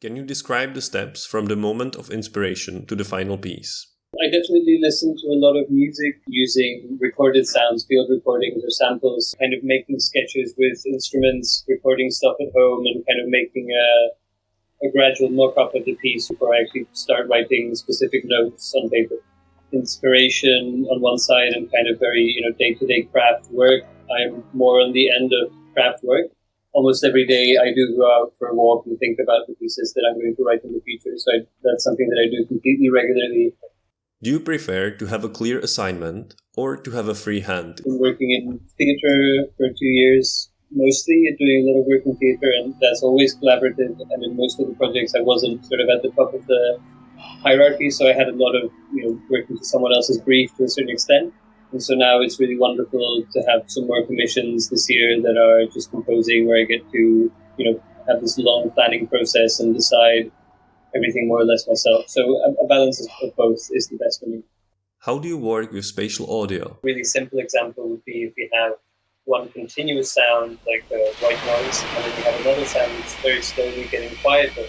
Can you describe the steps from the moment of inspiration to the final piece? I definitely listen to a lot of music using recorded sounds, field recordings or samples, kind of making sketches with instruments, recording stuff at home and kind of making a gradual mock-up of the piece before I actually start writing specific notes on paper. Inspiration on one side and kind of very, day-to-day craft work. I'm more on the end of craft work. Almost every day I do go out for a walk and think about the pieces that I'm going to write in the future. So that's something that I do completely regularly. Do you prefer to have a clear assignment or to have a free hand? I've been working in theatre for 2 years, mostly doing a lot of work in theatre, and that's always collaborative. And in most of the projects I wasn't sort of at the top of the hierarchy, so I had a lot of working to someone else's brief to a certain extent. And so now it's really wonderful to have some more commissions this year that are just composing, where I get to have this long planning process and decide everything more or less myself. So a balance of both is the best for me. How do you work with spatial audio? A really simple example would be if you have one continuous sound, like a white noise, and then you have another sound that's very slowly getting quieter.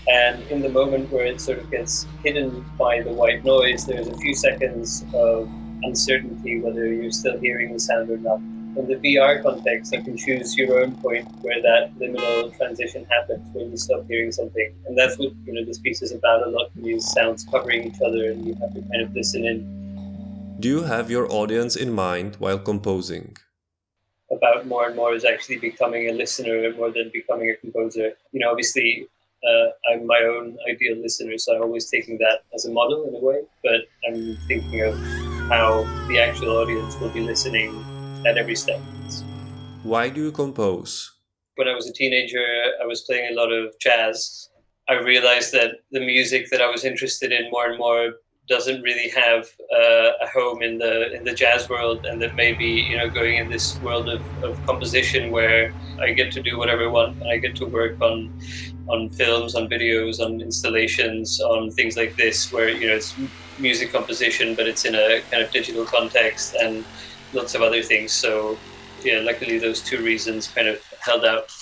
And in the moment where it sort of gets hidden by the white noise, there's a few seconds of uncertainty whether you're still hearing the sound or not. In the VR context, you can choose your own point where that liminal transition happens, when you stop hearing something. And that's what this piece is about a lot, these sounds covering each other, and you have to kind of listen in. Do you have your audience in mind while composing? About more and more is actually becoming a listener more than becoming a composer. Obviously, I'm my own ideal listener, so I'm always taking that as a model in a way, but I'm thinking of how the actual audience will be listening at every step. Why do you compose? When I was a teenager, I was playing a lot of jazz. I realized that the music that I was interested in more and more doesn't really have a home in the jazz world, and that maybe going in this world of composition where I get to do whatever I want, and I get to work on films, on videos, on installations, on things like this, where it's music composition, but it's in a kind of digital context and lots of other things. So luckily those two reasons kind of held out.